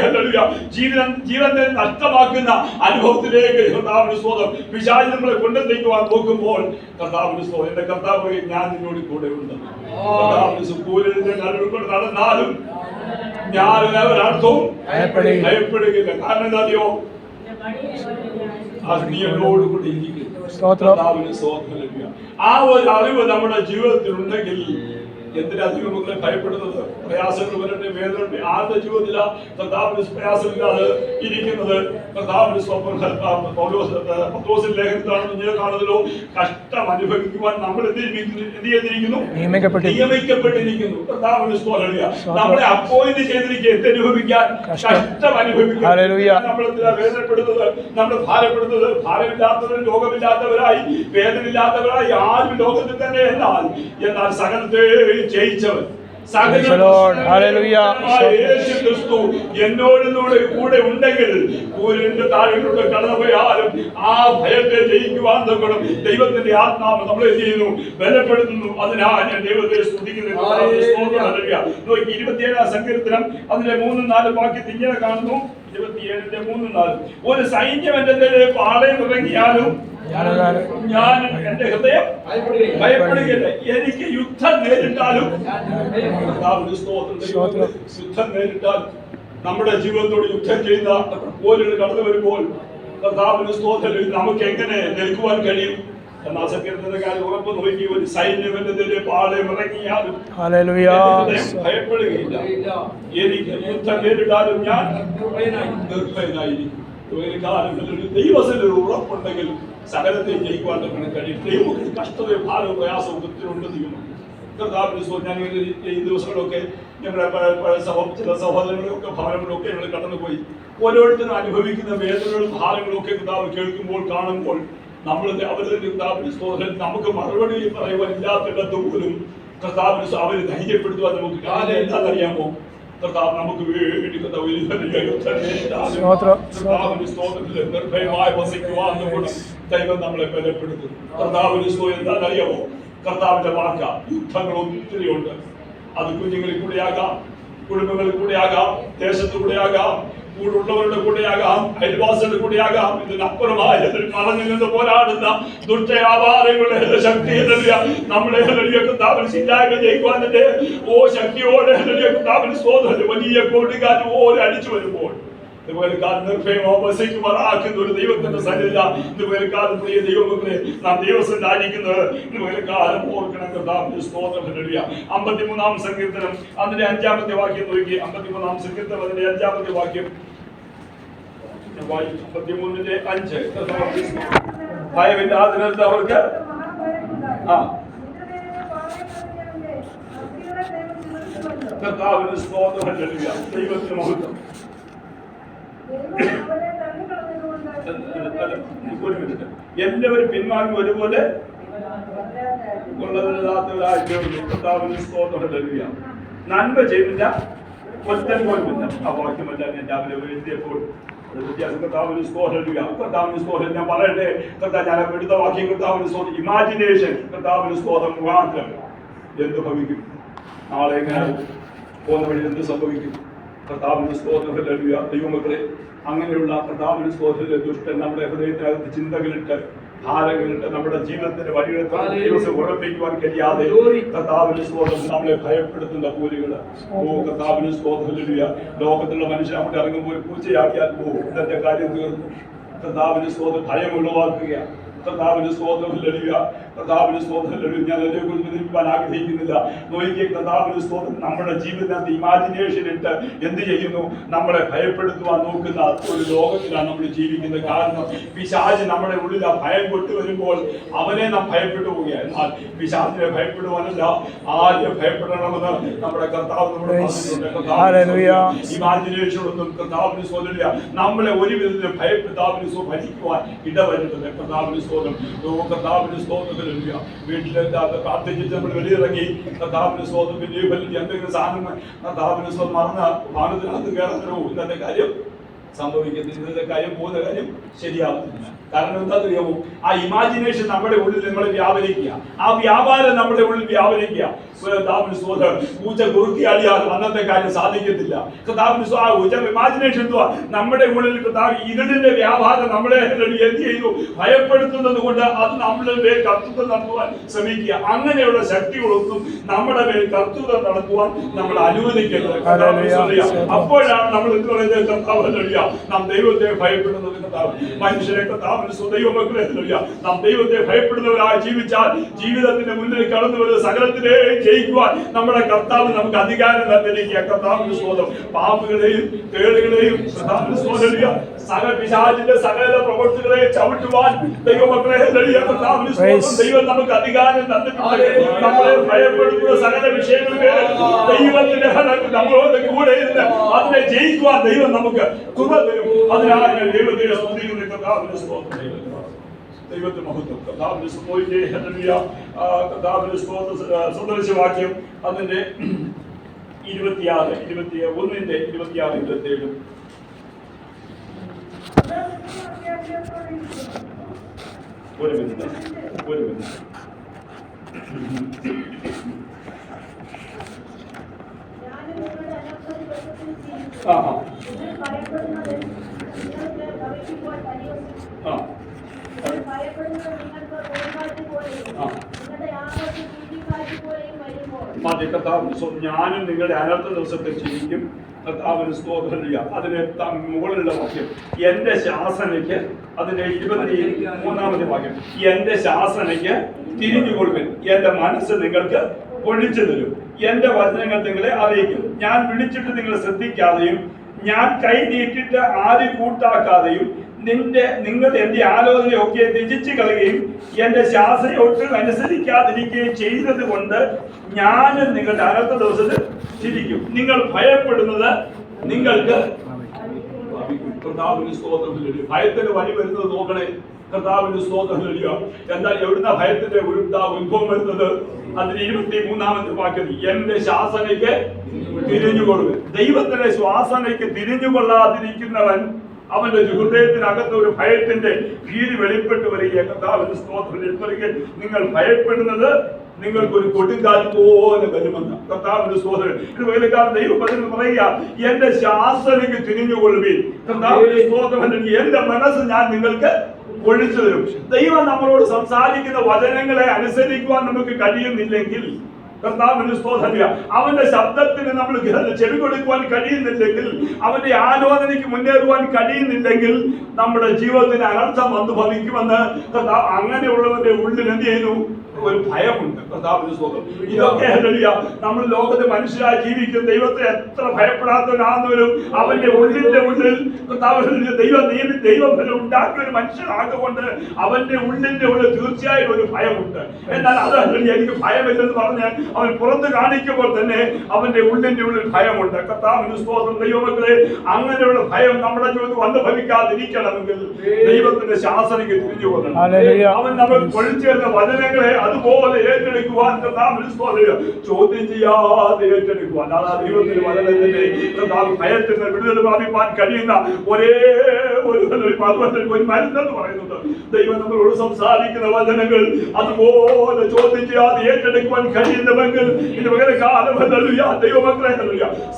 ജീവനെ നഷ്ടമാക്കുന്ന അനുഭവത്തിലേക്ക് കർത്താവിന് സ്തോത്രം പിശാച് നമ്മളെ കൊണ്ടെത്തിക്കുവാൻ നോക്കുമ്പോൾ കർത്താവിന് സ്തോത്രം. എന്റെ കർത്താവ്, ഞാൻ നിന്നോട് കൂടെ ഉണ്ട്. കൂരിന്റെ നടുവിൽ നടന്നാലും ഞാൻ ഒരർത്ഥവും ഭയപ്പെടുകയില്ല. കാരണം എന്തായോ? നീയോട് കൂടി ഇരിക്കും. ആ ഒരു അറിവ് നമ്മുടെ ജീവിതത്തിൽ ഉണ്ടെങ്കിൽ എന്തിനധികം മക്കളെ ഭയപ്പെടുന്നത്? പ്രയാസങ്ങൾ വരട്ടെ, വേദന ആരുടെ ജീവിതത്തില കർത്താവിന് പ്രയാസമില്ലാതെ ഇരിക്കുന്നത്? കർത്താവിന് പത്രോസിന്റെ ലേഖനത്തിലാണ് കാണുന്നല്ലോ, കഷ്ടം അനുഭവിക്കുവാൻ നമ്മൾ എന്ത് ചെയ്തിരിക്കുന്നു? നിയമിക്കപ്പെട്ടിരിക്കുന്നു. കർത്താവിന് സ്തോത്രം. നമ്മളെ അപ്പോയിന്റ് ചെയ്തിരിക്കുക എന്ത് കഷ്ടം അനുഭവിക്കാൻ. നമ്മളെന്തിനാ വേദനപ്പെടുന്നത്? നമ്മൾ ഭാരപ്പെടുന്നത്? ഭാരമില്ലാത്തവരും രോഗമില്ലാത്തവരായി വേദനയില്ലാത്തവരായി ആരും ലോകത്തിൽ തന്നെ എന്നാൽ സകലത്തെ ജയിച്ചവൻ എന്നോട് കൂടെ ഉണ്ടെങ്കിൽ കൂരിന്റെ താഴെയിലൂടെ കടന്നുപോയാലും ആ ഭയത്തെ ജയിക്കുവാൻ നോക്കണം. ദൈവത്തിന്റെ ആത്മാവ് നമ്മളെ ചെയ്യുന്നു, ബലപ്പെടുത്തുന്നു. അതിനാൽ ഞാൻ ദൈവത്തെ സ്തുതിക്കുന്നു. 27-ാം സങ്കീർത്തനം അതിന്റെ 3-4 വാക്യത്തിൽ ഇങ്ങനെ കാണുന്നു. 27-ന്റെ 3-4 ഒരു സൈന്യം എന്റെ പാളയം ഇറങ്ങിയാലും ഞാൻ എന്റെ ഹൃദയം ഭയപ്പെടുകയില്ല. എനിക്ക് യുദ്ധം നേരിട്ടാലും യുദ്ധം നേരിട്ടാൽ നമ്മുടെ ജീവിതത്തോട് യുദ്ധം ചെയ്യുന്ന പോലുകൾ കടന്നു വരുമ്പോൾ കർത്താവിന് സ്തോത്രം. നമുക്ക് എങ്ങനെ നിൽക്കുവാൻ കഴിയും? എന്നാൽ സങ്കീർത്തനത്തിന്റെ കാര്യം ഉറപ്പ് നോക്കി. ഒരു സൈന്യത്തിന്റെ പാളയം ഇറങ്ങിയാലും ഭയപ്പെടുകയില്ല. എനിക്ക് യുദ്ധം നേരിട്ടാലും ഞാൻ നിർഭയനായിരിക്കും. ദൈവത്തിന് ഉറപ്പുണ്ടെങ്കിൽ സകലത്തെ ജയിക്കുവാൻ കഴിയും. ദൈവത്തിന് കഷ്ടതയും ഭാരവും പ്രയാസവും ഒത്തിരിയുണ്ട്. ഞാൻ ഈ ദിവസങ്ങളൊക്കെ ഞങ്ങളുടെ ചില സഹോദരങ്ങളൊക്കെ ഭവനങ്ങളൊക്കെ ഞങ്ങൾ കടന്നുപോയി. ഓരോരുത്തരും അനുഭവിക്കുന്ന വേദനകളും ഭാരങ്ങളും ഒക്കെ കർത്താവ് കേൾക്കുമ്പോൾ കാണുമ്പോൾ നമ്മൾ അവരുടെ കർത്താവിന്റെ സ്തോത്രം നമുക്ക് മറുപടി പറയുവാൻ ഇല്ലാത്തിടത്ത് പോലും കർത്താവിന് അവരെ ധൈര്യപ്പെടുത്തുവാൻ നമുക്ക് എന്താണെന്നറിയാമോ? കർത്താവ് നമുക്ക് വേണ്ടി നിർഭയമായി വസിക്കുവാൻ ദൈവം നമ്മളെ ബലപ്പെടുത്തും. കർത്താവിന് എന്താണെന്നറിയാമോ? കർത്താവിന്റെ വാക്ക യുദ്ധങ്ങൾ ഒത്തിരിയുണ്ട്. അത് കുഞ്ഞുങ്ങളിൽ കൂടെയാകാം, കുടുംബങ്ങളിൽ കൂടെയാകാം, ദേശത്തു കൂടെയാകാം, കൂടുള്ളവരുടെ കൂടെയാകാം, അയൽവാസികളുടെ കൂടെയാകാം. ഇതിനപ്പുറമായ മറഞ്ഞു നിന്ന് പോരാടുന്ന ദുഷ്ടവ്യാപാരങ്ങളുടെ ശക്തി നമ്മളെ കർത്താവിന് ജയിക്കുവാന്റെ ശക്തിയോടെ കർത്താവിന് സ്തോത്രം വലിയ കൊടുങ്കാറ്റ് പോലെ അടിച്ചു വരുമ്പോൾ ഇതുപോലെ നിർഭയമോ വസിക്കുമാറാക്കുന്ന ഒരു ദൈവത്തിന്റെ സന്നിധി ഇതുപോലെ കാലം പ്രിയ ദൈവമക്കളെ നാം ദൈവസ്ഥ ആയിരിക്കുന്നത് ഇതുപോലെ കാലം ഓർക്കണം. കർത്താവിന്റെ സ്തോത്രം. 53-ാം സങ്കീർത്തനം അതിന്റെ 5-ാമത്തെ വാക്യം നോക്കി. 53-ാം സങ്കീർത്തനം അതിന്റെ 5-ാമത്തെ വാക്യം 53-ന്റെ 5. ഭയമില്ലാതിരുന്നത് അവർക്ക് കർത്താവിന് സ്തോത്രം. ഹല്ലേലൂയ. ദൈവത്തിന് മഹത്വം. ഒരു മിനിറ്റ്. എല്ലാവരും പിന്മാങ്ങി ഒരുപോലെ ഉള്ളതില്ലാത്തവരായിട്ട് കർത്താവിന് സ്തോത്രം. ഹല്ലേലൂയ. നന്മ ചെയ്തില്ല, ഒറ്റൻ പോലുമില്ല. ആ വാക്യമല്ല ഞാൻ രാവിലെ എഴുതിയപ്പോൾ കർത്താവിന് സ്തോത്രം. കർത്താവിന് സ്തോത്രം. ഞാൻ പറയട്ടെ, കർത്താവ് ഞാൻ എടുത്ത വാക്യം കർത്താവിന് സ്തോത്രം. ഇമാജിനേഷൻ കർത്താവിന് സ്തോത്രം മുഖാന്തരം എന്ത് ഭവിക്കും, നാളെ എങ്ങനെ പോകുന്ന വഴി എന്ത് സംഭവിക്കും, കർത്താവിന് സ്തോത്രം. ഹല്ലേലൂയ. ദൈവമക്കളെ, അങ്ങനെയുള്ള കർത്താവിന് സ്തോത്രത്തിലെ ദുഷ്ടൻ നമ്മുടെ ഹൃദയത്തിനകത്ത് ചിന്തകളിട്ട് ഭാരങ്ങളിട്ട് നമ്മുടെ ജീവിതത്തിന്റെ വഴികളെ ഉറപ്പിക്കുവാൻ കഴിയാതെ കർത്താവിന് സ്തോത്രം നമ്മളെ ഭയപ്പെടുത്തുന്ന കൂലികള്. കർത്താവിന് സ്തോത്രം. ഹല്ലേലൂയ. ലോകത്തിലുള്ള മനുഷ്യൻ അവിടെ ഇറങ്ങുമ്പോൾ പൂച്ചയാക്കിയാൽ ഇന്നത്തെ കാര്യം തീർന്നു. കർത്താവിന് സ്തോത്രം ഭയം ഉളവാക്കുക. കർത്താവിന് സ്തോത്രം. ഹല്ലേലൂയ. കർത്താവിന് സ്തോത്രം. ഹല്ലേലൂയ. ഞാൻ അതിനെക്കുറിച്ച് വിവരിക്കാൻ ആഗ്രഹിക്കുന്നില്ല. നോക്കിയ കർത്താവിന് സ്തോത്രം നമ്മുടെ ജീവിതത്തിനകത്ത് ഇമാജിനേഷൻ ഇട്ട് എന്ത് ചെയ്യുന്നു, നമ്മളെ ഭയപ്പെടുത്തുവാൻ നോക്കുന്ന ഒരു ലോകത്തിലാണ് നമ്മൾ ജീവിക്കുന്നത്. കാരണം പിശാച് നമ്മുടെ ഉള്ളിൽ ആ ഭയം കൊണ്ടുവരുമ്പോൾ അവനെ നാം ഭയപ്പെട്ടു പോവുകയാണ്. എന്നാൽ പിശാചിനെ ഭയപ്പെടുവാനല്ല, ആദ്യം ഭയപ്പെടണമെന്ന് നമ്മുടെ കർത്താവ് നമ്മുടെ ഇമാജിനേഷൻ ഒന്നും കർത്താവിന് സ്തോത്രമില്ല. നമ്മളെ ഒരു വിധത്തിൽ ഭയപ്പെടുത്താവിന് ഭരിക്കുവാൻ ഇടവരുന്നത്. കർത്താവിന് സ്തോത്രം. കർത്താവിന് സ്തോത്രം. വീട്ടിലെത്താത്ത പ്രാർത്ഥിച്ചിട്ട് നമ്മൾ വെളിയിറങ്ങി കർത്താവിന് സ്തോത്രം. എന്തെങ്കിലും സാധനം കർത്താവിന് സ്തോത്രം മറന്ന് വാഹനത്തിനകത്ത് കയറുന്നോ ഇന്നത്തെ കാര്യം സംഭവിക്കുന്നത്. ഇന്നത്തെ കാര്യം പോകുന്ന കാര്യം ശരിയാവുന്നില്ല. കാരണം എന്താ അറിയാമോ, ആ ഇമാജിനേഷൻ നമ്മുടെ ഉള്ളിൽ നമ്മൾ വ്യാപരിക്കുക, ആ വ്യാപാരം നമ്മുടെ ഉള്ളിൽ വ്യാപരിക്കുക. പൂച്ച കുറുക്കിയാടിയാൽ അന്നത്തെ കാര്യം സാധിക്കത്തില്ല. ഇമാജിനേഷൻ എന്തുവാ, നമ്മുടെ ഉള്ളിൽ ഇരുടിന്റെ വ്യാപാരം നമ്മളെ എന്ത് ചെയ്തു ഭയപ്പെടുത്തുന്നത് കൊണ്ട് അത് നമ്മളുടെ മേൽ കർത്തൃത്വം നടത്തുവാൻ ശ്രമിക്കുക. അങ്ങനെയുള്ള ശക്തികളൊന്നും നമ്മുടെ മേൽ കർത്തൃത്വം നടത്തുവാൻ നമ്മൾ അനുവദിക്കരുത്. അപ്പോഴാണ് നമ്മൾ എന്ത് പറയുന്നത്, കർത്താവ് നാം ദൈവത്തെ ഭയപ്പെടുന്നത്. കർത്താവ് മനുഷ്യരെ കർത്താവ് ദൈവമക്കളെ നാം ദൈവത്തെ ഭയപ്പെടുന്നവരായി ജീവിച്ചാൽ ജീവിതത്തിന്റെ മുന്നിൽ കടന്നു വരുന്ന സകലത്തിനെയും ജയിക്കുവാൻ നമ്മുടെ കർത്താവ് നമുക്ക് അധികാരം തന്നിരിക്കുക. കർത്താവിന്റെ സ്തോത്രം. പാമ്പുകളെയും തേളുകളെയും കർത്താവിന്റെ സ്തോത്രം സകല പിശാചിന്റെ സകല പ്രവൃത്തികളെയും ചവിട്ടുവാൻ ദൈവമക്കളെ കർത്താവിന്റെ സ്തോത്രം ദൈവം നമുക്ക് അധികാരം തന്നിട്ടുണ്ട്. നമ്മളെ ഭയപ്പെടുത്തുന്ന സകല വിഷയങ്ങളിലെ ദൈവത്തിന്റെ നമ്മളോട് കൂടെ ഇരുന്ന് അതിനെ ജയിക്കുവാൻ ദൈവം നമുക്ക് കൃപ തരും. അതിനാണ് ഞാൻ ദൈവത്തെ സ്തുതിക്കുന്ന. കർത്താവിന്റെ സ്തോത്രം. ദൈവത്തെ മഹത്വം. കർത്താവിന്റെ കർത്താവിന്റെ സ്തോത്ര സന്ദർശവാക്യം അതിന്റെ 26, 21, 26, 27. ഒരു മിനിറ്റ്. ഞാനും നിങ്ങളുടെ അനർത്ഥ ദിവസത്തെ ചിരിക്കും. കർത്താവിന് സ്തോത്രം. അതിന് മുകളിലുള്ള വാക്യം എന്റെ ശാസനയ്ക്ക്, അതിന്റെ 23-ാമത്തെ വാക്യം എന്റെ ശാസനയ്ക്ക് തിരിഞ്ഞുകൊള്ളുവിൻ, എന്റെ മനസ്സ് നിങ്ങൾക്ക് ഒഴിച്ചു തരും, എന്റെ വചനങ്ങൾ നിങ്ങളെ അറിയിക്കും. ഞാൻ വിളിച്ചിട്ട് നിങ്ങൾ ശ്രദ്ധിക്കാതെയും ഞാൻ കൈ നീട്ടിട്ട് ആരും കൂട്ടാക്കാതെയും നിങ്ങൾ എന്റെ ആലോചനയൊക്കെ ത്യജിച്ചു കളയുകയും എന്റെ ശാസന ഒട്ടും അനുസരിക്കാതിരിക്കുകയും ചെയ്തത് കൊണ്ട് ഞാൻ നിങ്ങളുടെ അനർത്ഥ ദിവസത്തിൽ ചിരിക്കും. നിങ്ങൾ ഭയപ്പെടുന്നത് നിങ്ങൾക്ക് കർത്താവിന് സ്തോത്രം. ഭയത്തിന് വഴി വരുന്നത് നോക്കണേ. കർത്താവിന് സ്തോത്രം. എന്നാൽ എവിടുന്ന ഭയത്തിന്റെ ഉത്ഭവം വരുന്നത്? അതിന് 23-ാമത്തെ വാക്യം എന്റെ ശാസനയ്ക്ക് തിരിഞ്ഞുകൊള്ളുക. ദൈവത്തിന്റെ ശാസനയ്ക്ക് തിരിഞ്ഞുകൊള്ളാതിരിക്കുന്നവൻ അവന്റെ ഹൃദയത്തിനകത്ത് ഒരു ഭയത്തിന്റെ ഭീതി വെളിപ്പെട്ടു വരിക. കർത്താവിന്റെ സ്തോത്രം. നിങ്ങൾ ഭയപ്പെടുന്നത് നിങ്ങൾക്കൊരു കൊടുങ്കാറ്റ് പോലെ വരുമെന്ന്. കർത്താവിന്റെ സ്തോത്രം. ഇത് വേലക്കാരൻ ദൈവവചനം പറയുക എന്റെ ശാസനയ്ക്ക് തിരിഞ്ഞുകൊള്ളുവീൻ. കർത്താവിന്റെ സ്തോത്രം. എന്റെ മനസ്സ് ഞാൻ നിങ്ങൾക്ക് ഒഴിച്ചു തരും. ദൈവം നമ്മളോട് സംസാരിക്കുന്ന വചനങ്ങളെ അനുസരിക്കുവാൻ നമുക്ക് കഴിയുന്നില്ലെങ്കിൽ, കർത്താവിന് സ്തോത്രം, അവന്റെ ശബ്ദത്തിന് നമ്മൾ ചെവി കൊടുക്കുവാൻ കഴിയുന്നില്ലെങ്കിൽ, അവന്റെ ആലോചനയ്ക്ക് മുന്നേറുവാൻ കഴിയുന്നില്ലെങ്കിൽ നമ്മുടെ ജീവിതത്തിന് അനർത്ഥം വന്നു ഭവിക്കുമെന്ന് അങ്ങനെയുള്ളവന്റെ ഉള്ളിൽ എന്ത് ചെയ്യുന്നു? ഒരു ഭയമുണ്ട്. കർത്താവിന്റെ സ്തോത്രം. ഇതൊക്കെ ഹല്ലേലൂയ നമ്മൾ ലോകത്ത് മനുഷ്യരായി ജീവിക്കുന്ന ദൈവത്തെ എത്ര ഭയപ്പെടാത്തവനാണെന്നവരും അവന്റെ ഉള്ളിന്റെ ഉള്ളിൽ ദൈവം ഉണ്ടാക്കിയ ഒരു മനുഷ്യനാകൊണ്ട് അവന്റെ ഉള്ളിന്റെ ഉള്ളിൽ തീർച്ചയായും ഒരു ഭയമുണ്ട്. എന്നാൽ അത് എനിക്ക് ഭയമില്ലെന്ന് പറഞ്ഞ് അവൻ പുറത്ത് കാണിക്കുമ്പോൾ തന്നെ അവന്റെ ഉള്ളിന്റെ ഉള്ളിൽ ഭയമുണ്ട്. കർത്താവിന്റെ സ്തോത്രം. ദൈവമക്കളെ, അങ്ങനെയുള്ള ഭയം നമ്മുടെ ജീവിതത്തിൽ വന്ന് ഭവിക്കാതിരിക്കണമെങ്കിൽ ദൈവത്തിന്റെ ശാസനയ്ക്ക് തിരിഞ്ഞു പോകണം. അവൻ നമ്മൾ പൊളിച്ചേർന്ന വചനങ്ങളെ അതുപോലെ ഏറ്റെടുക്കുവാൻ ചോദ്യം ചെയ്യാതെ ഏറ്റെടുക്കുവാൻ, അതാ ദൈവത്തിന്റെ വചനത്തിന്റെ ഭയത്തിൽ നിന്ന് വിടുതൽ പ്രാപിപ്പാൻ കഴിയുന്ന ഒരേ ഒരു മരുന്നെന്ന് പറയുന്നത് ദൈവം നമ്മളോട് സംസാരിക്കുന്ന വചനങ്ങൾ അതുപോലെ ചോദ്യം ചെയ്യാതെ ഏറ്റെടുക്കുവാൻ കഴിയുന്നവെങ്കിൽ ഇത് വളരെ കാലം ദൈവമക്കളെ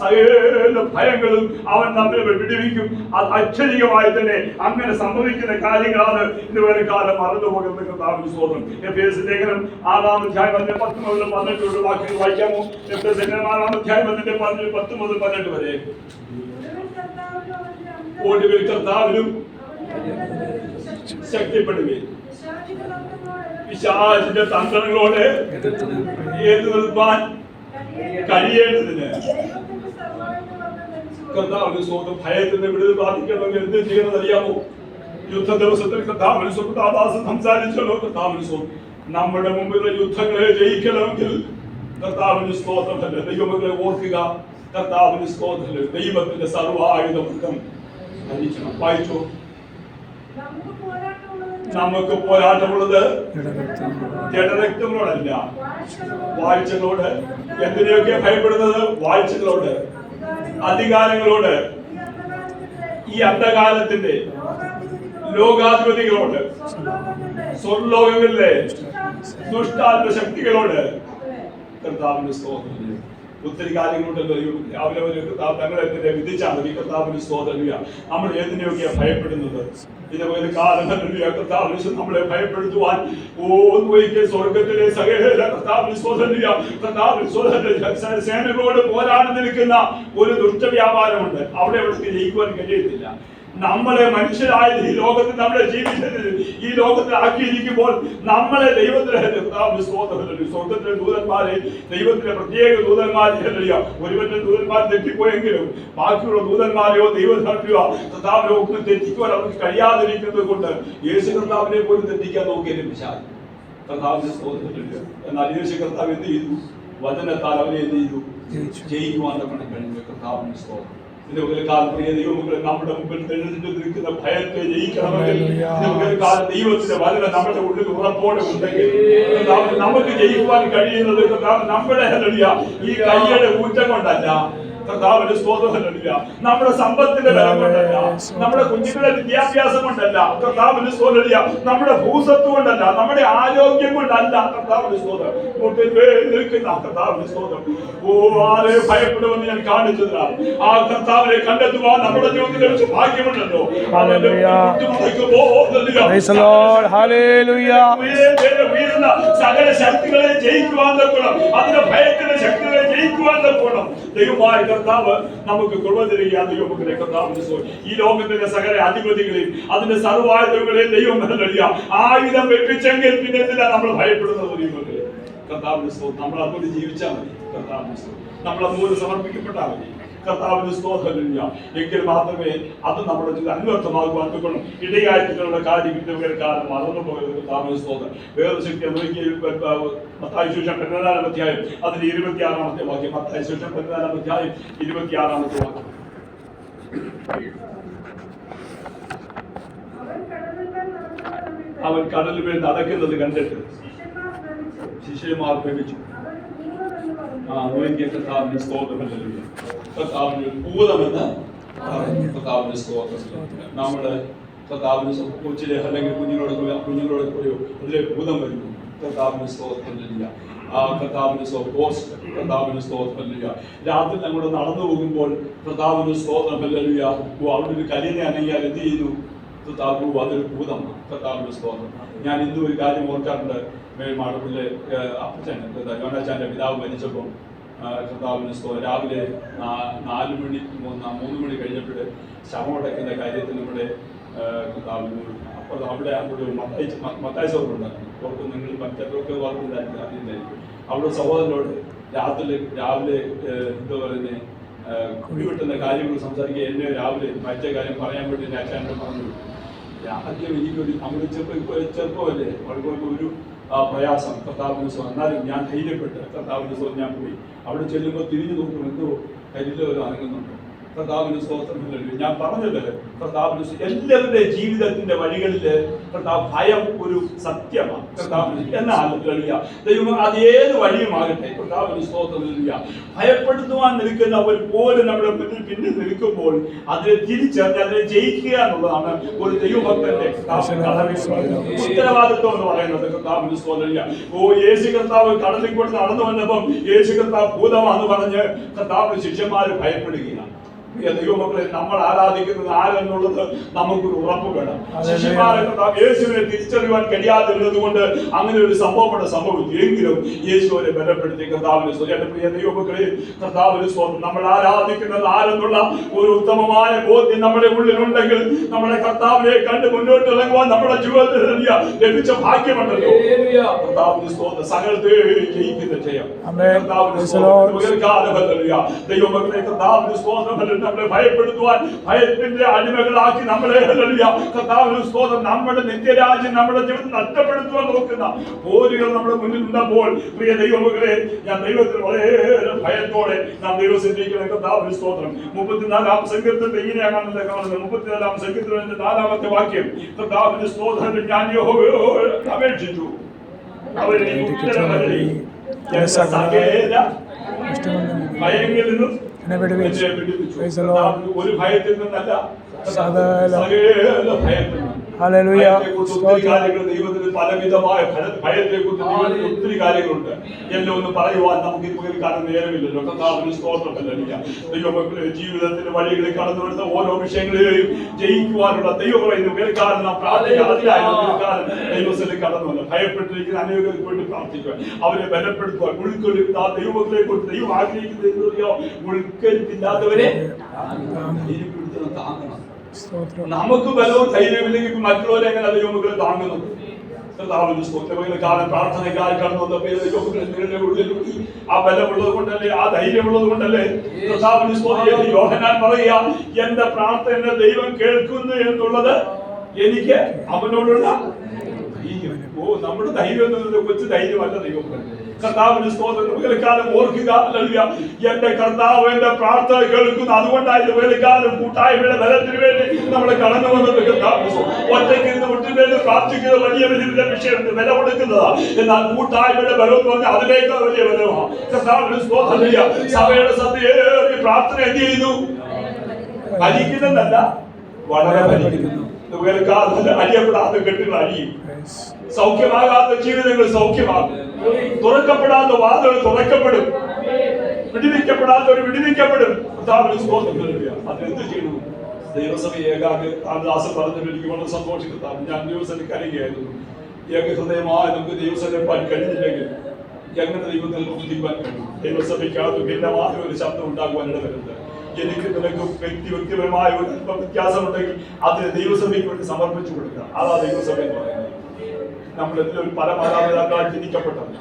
സകല ഭയങ്ങളും അവൻ നമ്മെ വിടുവിക്കും. അത് അക്ഷരികമായി തന്നെ അങ്ങനെ സംഭവിക്കുന്ന കാര്യങ്ങളാണ് ഇത് വളരെ കാലം മറന്നു പോകുന്നത്. കർത്താവിന്റെ സ്തോത്രം. എഫേസ്യ ലേഖനം 6-ാം അധ്യായം 10 മുതൽ 12 വാക്യങ്ങൾ വായിക്കാമോ? എഫേസ്യ ലേഖനം 6-ാം അധ്യായം 10 മുതൽ 12 വരെ. ഒടുവിൽ കർത്താവിലും ശക്തിപ്പെടുകയും പിശാചിന്റെ തന്ത്രങ്ങളോട് ഏതു നിൽപ്പാൻ കഴിയേണ്ടതിന് കർത്താവിന്റെ സ്വന്തം ഭയത്തിന്റെ വിടുതൽ പ്രാപിക്കണമെങ്കിൽ എന്ത് ചെയ്യണമെന്ന് അറിയാമോ? യുദ്ധ ദിവസത്തിൽ കർത്താവിന് സ്വന്തം സംസാരിച്ചല്ലോ. കർത്താവിന് സ്വന്തം നമ്മുടെ മുമ്പിലുള്ള യുദ്ധങ്ങളെ ജയിക്കണമെങ്കിൽ കർത്താവിന് സ്തോത്രം തന്നെ. ദൈവമക്കളെ ഓർക്കുക, കർത്താവിന് സ്തോത്രം. ദൈവത്തിന്റെ സർവായുധം വായിച്ചു. നമുക്ക് പോരാട്ടമുള്ളത് ജഡരക്തങ്ങളോടല്ല, വാഴ്ചകളോട്. എന്തിനെയൊക്കെ ഭയപ്പെടുന്നത്? വാഴ്ചകളോട്, അധികാരങ്ങളോട്, ഈ അന്ധകാലത്തിന്റെ ലോകാധിപതികളോട്, സ്വർലോകങ്ങളിലെ ദുഷ്ടാത്മ ശക്തികളോട്. കർത്താവിന്റെ സ്തോത്രം. ഒത്തിരി കാര്യങ്ങളുണ്ടല്ലോ. അവരവര് തങ്ങളെ വിധിച്ചാൽ മതി. കർത്താവിന് സ്തോത്രം. നമ്മൾ ഏതിനെയൊക്കെയാ ഭയപ്പെടുന്നത്? ഇതുപോലെ കാലം കർത്താവിന് നമ്മളെ ഭയപ്പെടുത്തുവാൻ സ്വർഗത്തിലെ സകല കർത്താവിന് സേനകളോട് പോരാടി നിൽക്കുന്ന ഒരു ദുഷ്ടവ്യാപാരമുണ്ട്. അവിടെ ജയിക്കുവാൻ കഴിയത്തില്ല. നമ്മളെ മനുഷ്യരായ ഈ ലോകത്തിൽ നമ്മളെ ജീവിതത്തിൽ ഈ ലോകത്തിൽ ആക്കിയിരിക്കുമ്പോൾ നമ്മളെ ദൈവത്തിലെ സ്വർഗത്തിലെ ദൂതന്മാരെ, ദൈവത്തിലെ പ്രത്യേക ദൂതന്മാരെ, ഒരുവന്റെ ദൂതന്മാർ തെറ്റിപ്പോയെങ്കിലും ബാക്കിയുള്ള ദൂതന്മാരെയോ ദൈവത്തിലോ കർത്താവിനോ ഒക്കെ തെറ്റിക്കുവാൻ അവർക്ക് കഴിയാതിരിക്കുന്നത് കൊണ്ട് യേശു കർത്താവിനെ പോലും തെറ്റിക്കാൻ നോക്കിയാലും പിശാച്. കർത്താവിന്റെ സ്തോത്രത്തില്. എന്നാൽ യേശു കർത്താവ് എന്ത് ചെയ്തു? വചനത്താൽ അവരെ എന്ത് ചെയ്തു? ജയിക്കുവാൻ തന്നെ കഴിഞ്ഞു. കർത്താവിന്റെ സ്തോത്രം. പ്രിയ ദൈവമക്കളെ, നമ്മുടെ മുമ്പിൽ തെളിഞ്ഞു നിൽക്കുന്ന ഭയത്തെ ജയിക്കണമെങ്കിൽ ദൈവത്തിന്റെ വചനം നമ്മുടെ ഉള്ളിൽ ഉറപ്പോടെ ഉണ്ടെങ്കിൽ നമുക്ക് ജയിക്കുവാൻ കഴിയുന്നത് നമ്മുടെ ഈ കയ്യുടെ ഊറ്റം കൊണ്ടല്ല, കർത്താവിന്റെ സ്തോത്രമല്ല, നമ്മുടെ സമ്പത്തിന്റെ ബലം കൊണ്ടല്ല, നമ്മുടെ കുഞ്ഞുങ്ങളുടെ വിദ്യാഭ്യാസം കൊണ്ടല്ല, കർത്താവിന്റെ സ്തോത്രം, നമ്മുടെ ഭൂസത്വം കൊണ്ടല്ല, നമ്മുടെ ആരോഗ്യം കൊണ്ടല്ല. കർത്താവിന്റെ സ്തോത്രം. നിൽക്കുന്ന കർത്താവിന്റെ സ്തോത്രം. ആരെ ഭയപ്പെടുമെന്ന് ഞാൻ കാണിച്ചതിനാൽ ആ കർത്താവിനെ കണ്ടെത്തുവാൻ നമ്മുടെ ജീവിതത്തിൽ ലഭിച്ച ഭാഗ്യമുണ്ടല്ലോ. ഉയരുന്ന സകല ശക്തികളെ ജയിക്കുവാൻ തക്കണം, അതിന്റെ ഭയത്തിന്റെ ശക്തികളെ ജയിക്കുവാൻ തക്കണം. ദൈവമായ കർത്താവ് നമുക്ക് കൃപ തരികയാണ്. ദൈവമക്കളെ, കർത്താവിന്റെ ഈ ലോകത്തിന്റെ സകല അധിപതികളെയും അതിന്റെ സർവായുധങ്ങളെയും ദൈവം ആയുധം വെപ്പിച്ചെങ്കിൽ പിന്നെ എന്തിനാ നമ്മൾ ഭയപ്പെടുന്നത്? ദൈവമക്കളെ, കർത്താവിന്റെ സ്തോത്രം. നമ്മൾ അതുകൊണ്ട് ജീവിച്ചാൽ മതി. കർത്താവിന്റെ സ്തോത്രം. നമ്മൾ അതുപോലെ സമർപ്പിക്കപ്പെട്ടാൽ മതി. കർത്താവിന്റെ സ്തോത്രമില്ല എങ്കിൽ മാത്രമേ അത് നമ്മുടെ ജീവിതം അന്വർത്ഥമാകുവാൻ തക്കണം. ഇടയായിട്ടുള്ള കാര്യം മറന്നു പോകരുത്. കർത്താവിന്റെ സ്തോത്രം. വേറെ ശക്തി മത്തായി സുവിശേഷം 14-ാം അധ്യായം അതിന്റെ 26-ാമത്തെ വാക്യം. മത്തായി സുവിശേഷം 14-ാം അധ്യായം 26-ാമത്തെ വാക്യം. അവൻ കടലിന്മേൽ നടക്കുന്നത് കണ്ടിട്ട് ശിഷ്യന്മാർ ഭ്രമിച്ചു. കർത്താവിന്റെ സ്തോത്രമല്ല, കർത്താവിന്റെ ഭൂതമെന്ന് കർത്താവിന്റെ സ്തോത്രം. നമ്മള് കർത്താവിന്റെ കൊച്ചിലെ അല്ലെങ്കിൽ കുഞ്ഞുങ്ങളോട് പോയോ അതിലെ ഭൂതം വരുന്നു. കർത്താവിന്റെ സ്തോത്രമില്ല. ആ കർത്താവിന്റെ കർത്താവിന്റെ സ്തോത്രമില്ല. രാത്രി അങ്ങോട്ട് നടന്നു പോകുമ്പോൾ കർത്താവിന്റെ സ്തോത്രമല്ല. അവിടെ ഒരു കലിനെ അനങ്ങിയാൽ എന്ത് ചെയ്യുന്നു? കർത്താവ് അതൊരു ഭൂതമാണ്. കർത്താവിന്റെ സ്തോത്രം. ഞാൻ ഇന്നും ഒരു കാര്യം ഓർക്കാറുണ്ട്. മേൽമാടപ്പിലെ അപ്പച്ചൻ യോനാച്ചാന്റെ പിതാവ് മരിച്ചപ്പോൾ കർത്താവിന്റെ സ്തോത്രം രാവിലെ 3 മണി കഴിഞ്ഞപ്പോൾ ശവമടക്കുന്ന കാര്യത്തിൽ നമ്മുടെ അപ്പോൾ അവിടെ ഒരു മത്തായി സഹോദരനുണ്ടായിരുന്നു. അവർക്ക് നിങ്ങൾ മറ്റൊക്കെ പറഞ്ഞിട്ടുണ്ടായിരിക്കും. അവിടെ സഹോദരനോട് രാവിലെ എന്താ പറയുന്നത് കുടിവിട്ടുന്ന കാര്യങ്ങൾ സംസാരിക്കുക. എന്നെ രാവിലെ മറ്റ കാര്യം പറയാൻ വേണ്ടി ഞാൻ അച്ഛനോട് പറഞ്ഞു. ആദ്യം എനിക്കൊരു നമ്മുടെ ചെറുപ്പമല്ലേ, അവർക്ക് ഒരു പ്രയാസം. കർത്താവിന് ദിവസം എന്നാലും ഞാൻ ധൈര്യപ്പെട്ട് കർത്താവിന് ദിവസം ഞാൻ പോയി. അവിടെ ചെല്ലുമ്പോൾ തിരിഞ്ഞു നോക്കും, എന്തോ കരിലവരും അനങ്ങുന്നുണ്ട്. കർത്താവിന് സ്തോത്രമില്ലല്ലോ. ഞാൻ പറഞ്ഞത് കർത്താവിന് എല്ലാവരുടെ ജീവിതത്തിന്റെ വഴികളിൽ കർത്താവ് ഭയം ഒരു സത്യമാണ്. കർത്താവിന് എന്നാൽ ദൈവം അത് ഏത് വഴിയുമാകട്ടെ കർത്താവിന് സ്തോത്രമില്ല. ഭയപ്പെടുത്തുവാൻ നിൽക്കുന്നവർ പോലും നമ്മുടെ പിന്നിൽ നിൽക്കുമ്പോൾ അതിനെ തിരിച്ചറിഞ്ഞ് അതിനെ ജയിക്കുക എന്നുള്ളതാണ് ഒരു ദൈവഭക്തന്റെ ഉത്തരവാദിത്വം എന്ന് പറയുന്നത്. കർത്താവിന് സ്തോത്രമില്ല. യേശു കർത്താവ് കടലിൽ കൂടെ നടന്നു വന്നപ്പം യേശു കർത്താവ് ഭൂതമാണെന്ന് പറഞ്ഞ് കർത്താവിന് ശിഷ്യന്മാർ ഭയപ്പെടുകയാണ്. ദൈവമക്കളെ, നമ്മൾ ആരാധിക്കുന്നത് ആരെന്നുള്ളത് നമുക്കൊരു ഉറപ്പ് വേണം. ശിഷ്യന്മാരെ യേശുവിനെ തിരിച്ചറിയുവാൻ കഴിയാതിരുന്നത് കൊണ്ട് അങ്ങനെ ഒരു സംഭവം ഇവിടെ സംഭവിച്ചു. എങ്കിലും യേശുവിനെ ബലപ്പെടുത്തി. കർത്താവിന് എന്റെ പ്രിയ ദൈവമക്കളെ, കർത്താവിന് സ്തോത്രം. നമ്മൾ ആരാധിക്കുന്നത് ആരെന്നുള്ള ഒരു ഉത്തമമായ ബോധ്യം നമ്മുടെ ഉള്ളിലുണ്ടെങ്കിൽ നമ്മുടെ കർത്താവിനെ കണ്ട് മുന്നോട്ട് ഇറങ്ങുവാൻ നമ്മുടെ ജീവിതത്തിൽ ലഭിച്ച ഭാഗ്യമുണ്ടല്ലോ. കർത്താവിന് സ്തോത്രം. സകലത്തെ ജയിക്കുന്ന ജയം ദൈവമക്കളെ, കർത്താവിന് സ്തോത്രം. നമ്മളെ ഭയപ്പെടുത്തുവാൻ ഭയത്തിന്റെ അടിമകളാക്കി നമ്മളെ കർത്താവിന് സ്തോത്രം നമ്മുടെ നിത്യരാജ്യം നമ്മുടെ ജീവിതം നഷ്ടപ്പെടുത്തുവാൻ നോക്കുന്ന പോരുകൾ നമ്മുടെ മുന്നിൽ ഉണ്ടപ്പോൾ പ്രിയ ദൈവമക്കളെ, ഞാൻ ദൈവത്തിൽ വളരെ ഭയത്തോടെ നാം ദൈവസന്നിധിക്കുന്ന കർത്താവിന് സ്തോത്രം. 34-ാം സങ്കീർത്തനത്തിൽ ഇങ്ങനെയാണ് കാണുന്നത്. 34-ാം സങ്കീർത്തനത്തിന്റെ 4-ാമത്തെ വാക്യം, കർത്താവിന് സ്തോത്രം. ഞാൻ യഹോവയോട് അപേക്ഷിച്ചു, അവൻ എനിക്ക് ഉത്തരം നൽകി. ഭയങ്ങളിൽ നിന്നും ഒരു ഭയത്തിൽ നിന്നല്ല, സകല ഭയത്തിൽ നിന്നും. ഒത്തിരി കാര്യങ്ങൾ ദൈവത്തിന് പലവിധമായ ഭയത്തെ കുറിച്ച് ഒത്തിരി കാര്യങ്ങളുണ്ട്. എല്ലാം ഒന്ന് പറയുവാൻ നമുക്ക് കാരണം നേരമില്ലല്ലോ. കർത്താവിന് സ്തോത്രമല്ല. ദൈവമക്കളുടെ ജീവിതത്തിന്റെ വഴികളിൽ കടന്നു വരുന്ന ഓരോ വിഷയങ്ങളെയും ജയിക്കുവാനുള്ള ദൈവം വേൽക്കാലം നാം പ്രാർത്ഥിക്കാൻ ദൈവസ്ഥയിൽ കടന്നു വന്നു. ഭയപ്പെട്ടിരിക്കുന്ന അനേകർക്ക് വേണ്ടി പ്രാർത്ഥിക്കുക, അവരെ ബലപ്പെടുത്തുക. ഉൾക്കൊള്ളുന്ന ആ ദൈവമക്കളെ കുറിച്ച് ദൈവം ആഗ്രഹിക്കുന്നത് ഉൾക്കരുത്തില്ലാത്തവരെ താങ്ങണം. നമുക്ക് ബലവും ധൈര്യമില്ലെങ്കിൽ മറ്റുള്ളവരെ എങ്ങനെ ദൈവമക്കളെ താങ്ങുന്നത്? കാരണം പ്രാർത്ഥനക്കായി കടന്നു വന്ന ഉള്ളിൽ ആ ബലമുള്ളത് കൊണ്ടല്ലേ, ആ ധൈര്യമുള്ളത് കൊണ്ടല്ലേ യോഹന്നാൻ പറയുക, എന്റെ പ്രാർത്ഥന ദൈവം കേൾക്കുന്നു എന്നുള്ളത് എനിക്ക് അവനോടുള്ള നമ്മുടെ ധൈര്യം കൊച്ചു ധൈര്യമല്ല ദൈവം. കർത്താവിന് സ്തോത്രം. വേലക്കാലം ഓർക്കുക, എന്റെ കർത്താവ് എന്റെ പ്രാർത്ഥന കേൾക്കുന്നു. അതുകൊണ്ടായിരുന്നു വേലക്കാലം കൂട്ടായ്മയുടെ ബലത്തിന് വേണ്ടി നമ്മൾ കടന്നു വന്നത്. ഒറ്റയ്ക്ക് ഇരുന്ന് ഒട്ടുവേണ്ടി പ്രാർത്ഥിക്കുന്നത് വലിയ വലിയ വിഷയമുണ്ട്, വില കൊടുക്കുന്നതാ. എന്നാൽ കൂട്ടായ്മയുടെ ബലം എന്ന് പറഞ്ഞാൽ അതിലേക്ക് വലിയ ബലമാണ്. കർത്താവിന് സ്തോത്രം. സഭയുടെ സത്യയേറി പ്രാർത്ഥന എന്ത് ചെയ്യുന്നു? ഫലിക്കുന്നതല്ല, വളരെ ഫലിക്കുന്നു. അടിയപ്പെടാത്ത കെട്ടുകൾ അടിയും, സൗഖ്യമാകാത്ത ജീവിതങ്ങൾ സൗഖ്യമാകും, തുറക്കപ്പെടാത്ത വാതിലുകൾ തുറക്കപ്പെടും, വിടുവിക്കപ്പെടാത്തവർ വിടുവിക്കപ്പെടും. അതെന്ത് ചെയ്യണം? ദൈവസഭ ഏകാഗ് ദാസൻ പറഞ്ഞിട്ട് എനിക്ക് വളരെ സന്തോഷിക്കുന്നു. ഞാൻ ദൈവസഭയ്ക്ക് കരയുകയായിരുന്നു. ഏകഹൃദയമായി നമുക്ക് ദൈവസഭ കഴിഞ്ഞില്ലെങ്കിൽ എങ്ങനെ ദൈവത്തിൽ പ്രവർത്തിക്കാൻ കഴിയും? ദൈവസഭയ്ക്കകത്ത് ഭിന്നമായ ഒരു ശബ്ദം ഉണ്ടാകുവാൻ ഇടവരുന്നത്. എനിക്ക് നിനക്ക് വ്യക്തിപരമായ ഒരു വ്യത്യാസമുണ്ടെങ്കിൽ അതിന് ദൈവസഭയ്ക്ക് വേണ്ടി സമർപ്പിച്ചു കൊടുക്കുക. അതാ ദൈവസഭ എന്ന് പറയുന്നത്. നമ്മളെല്ലാവരും പല മാതാപിതാക്കളാൽ ചിന്തിക്കപ്പെട്ടവരാണ്,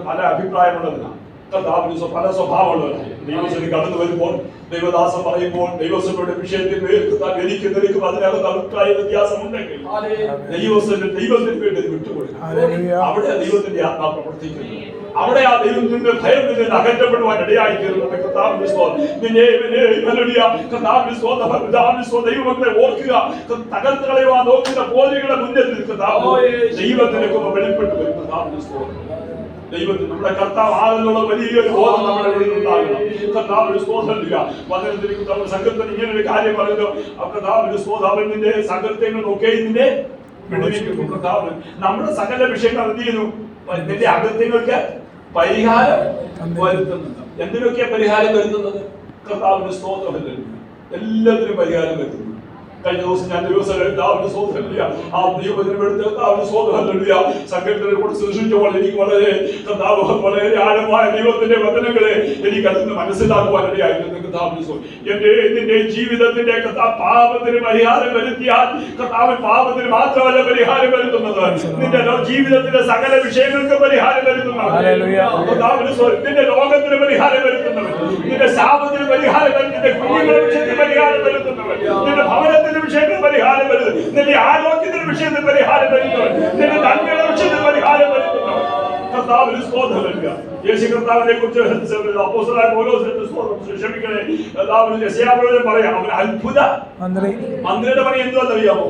പല അഭിപ്രായമുള്ളവരാണ്, കർത്താവിന് പല സ്വഭാവമുള്ളവരാണ്. ദൈവസഭയിൽ കടന്നു വരുമ്പോൾ ദൈവദാസം പറയുമ്പോൾ ദൈവസഭയുടെ വിഷയത്തിൽ എനിക്ക് നിനക്കും അതിനകത്ത് അഭിപ്രായ വ്യത്യാസം ഉണ്ടെങ്കിൽ ദൈവത്തിന് വേണ്ടി വിട്ടുകൊടുക്കും. അവിടെ ദൈവത്തിന്റെ ആത്മാ പ്രവർത്തിക്കുന്നു. അവിടെ ആ ദൈവത്തിന്റെ ഭയം നിന്ന് അകറ്റപ്പെടുവാൻ ഇടയായി തീർന്നത്. ദൈവമക്കളെ ഓർക്കുക, തകർത്ത് കളയുവാൻ നോക്കുന്ന പോലുകളുടെ മുന്നിൽ ദൈവത്തിന് വെളിപ്പെട്ടു വരും. ദൈവത്തിന് നമ്മുടെ കർത്താവ് ആരെന്നുള്ള വലിയൊരു ബോധം നമ്മുടെ ഉള്ളിൽ ഉണ്ടാകണം. കർത്താവിന് സ്തോത്രമില്ല. വചനത്തിൽ സംഘത്തിന് ഇങ്ങനെ ഒരു കാര്യം പറയുന്നു, കർത്താവിന് സ്തോത്രത്തിന്റെ സംഘർത്തങ്ങളൊക്കെ ഇതിന്റെ വിടുവിക്കുന്നു. കർത്താവ് നമ്മുടെ സകല വിഷയങ്ങൾ എന്ത് ചെയ്യുന്നു? ഇതിന്റെ അകൃത്യങ്ങൾക്ക് പരിഹാരം വരുത്തുന്നുണ്ട്. എന്തിനൊക്കെ പരിഹാരം വരുത്തുന്നത്? കർത്താവിന് സ്തോത്രമില്ല. എല്ലാത്തിനും പരിഹാരം വരുത്തുന്നു. കഴിഞ്ഞ ദിവസം ഞാൻ ദിവസം സ്വതന്ത്രമില്ല ആ ദൈവത്തിനെടുത്ത് സ്വതന്ത്രമില്ല സംഘടനയെ കുറിച്ച് സൃഷ്ടിച്ചപ്പോൾ എനിക്ക് വളരെ ആഴമായ ദൈവത്തിന്റെ വചനങ്ങളെ എനിക്ക് അതിൽ നിന്ന് മനസ്സിലാക്കുവാനിടയായിരുന്നു. എന്റെ നിന്റെ ജീവിതത്തിന്റെ പാപത്തിന് പരിഹാരം വരുത്തിയാൽ കർത്താവ് പാപത്തിന് മാത്രമല്ല പരിഹാരം വരുത്തുന്നത്, നിന്റെ ജീവിതത്തിന്റെ സകല വിഷയങ്ങൾക്ക് പരിഹാരം വരുത്തുന്നവൻ, നിന്റെ രോഗത്തിന് പരിഹാരം വരുത്തുന്നവൻ, നിന്റെ ശാപത്തിന് പരിഹാരം വരുത്തുന്നവൻ, നിന്റെ കുഞ്ഞുങ്ങളുടെ വിഷയത്തിന് പരിഹാരം വരുത്തുന്നവൻ, നിന്റെ ഭവനത്തിന്റെ വിഷയത്തിന് പരിഹാരം വരുത്തുന്നു, നിന്റെ ആരോഗ്യത്തിന്റെ വിഷയത്തിൽ പരിഹാരം വരുത്തുന്നവൻ, നിന്റെ നന്മയുടെ വിഷയത്തിൽ പരിഹാരം വരുത്തുന്നവൻ. കർത്താവിന് സ്തോത്രം നൽകുക. യേശു കർത്താവിനെ കുറിച്ച് അപ്പോസ്തലനായ പൗലോസ് ക്ഷമിക്കണേ, കർത്താവിന് യെശയ്യാവിനോട് പറയാം, അവൻ അത്ഭുത മന്ത്രിയുടെ പണി എന്തുവാണെന്നറിയാമോ?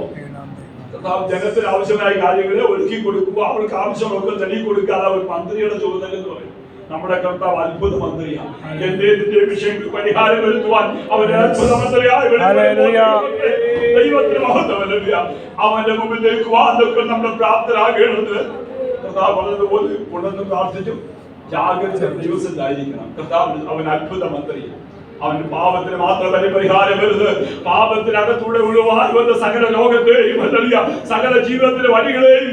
കർത്താവ് ജനത്തിന് ആവശ്യമായ കാര്യങ്ങളെ ഒരുക്കി കൊടുക്കുക, അവർക്ക് ആവശ്യമൊക്കെ തെളിയി കൊടുക്കാതെ അവർ മന്ത്രിയുടെ ചുമതല എന്ന് പറയും. നമ്മുടെ കർത്താവ് അത്ഭുത മന്ത്രിയാണ്. എന്റെ വിഷയങ്ങൾക്ക് പരിഹാരം വരുത്തുവാൻ അവൻ അത്ഭുത മന്ത്രിയായി ദൈവത്തിന് മഹത്വം. അവന്റെ മുമ്പിൽ നിൽക്കുവാനൊക്കെ നമ്മൾ പ്രാപ്തരാകേണ്ടത് കർത്താവ് പറഞ്ഞതുപോലെ ഉണർന്ന് പ്രാർത്ഥിച്ചു ജാഗ്രത ദിവസത്തിലായിരിക്കണം. കർത്താവ് അവൻ അത്ഭുത മന്ത്രിയാണ്. അവൻ പാപത്തിന് മാത്രമല്ല പരിഹാരം വരുന്നത്, പാപത്തിനകത്തൂടെ ഒഴിവായി വന്ന സകല ലോകത്തെയും സകല ജീവിതത്തിന്റെ വഴികളെയും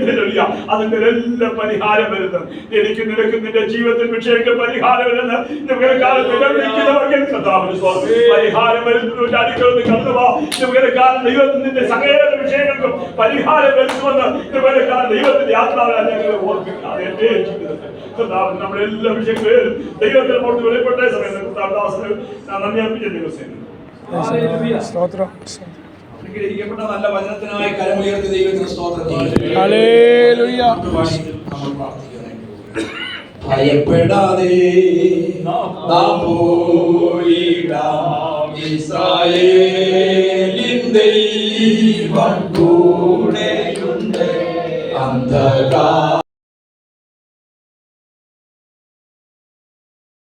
അതിന്റെ എല്ലാം പരിഹാരം വരുന്നത്. എനിക്ക് നിനക്ക് നിന്റെ ജീവിതത്തിൽ വിഷയങ്ങൾ പരിഹാരം വരുന്ന പരിഹാരം വരുന്നതിന്റെ അടിക്കളന്ന് കടന്നുവാ. ദൈവത്തിന്റെ സകല വിഷയങ്ങൾക്കും പരിഹാരം വരുത്തുമെന്ന് ദൈവത്തിന്റെ യാത്രാവിൽ ഞങ്ങളെ ഓർമ്മിക്കാം. എന്റെ ജീവിതത്തിൽ നമ്മളെല്ലാ വിഷയങ്ങളിലും ദൈവത്തിന് പുറത്ത് വെളിപ്പെട്ട സമയത്ത് അനുഗ്രഹിക്കപ്പെട്ട നല്ല വചനത്തിനായി കരമുയർത്തി ദൈവത്തിന് സ്തോത്രം ചെയ്യുന്നു. ഹല്ലേലൂയ. ഭയപ്പെടാതെ നാം പോയിടാം, ഇസ്രായേലിൻ ദൈവം കൂടെയുണ്ട്. അന്ധകാര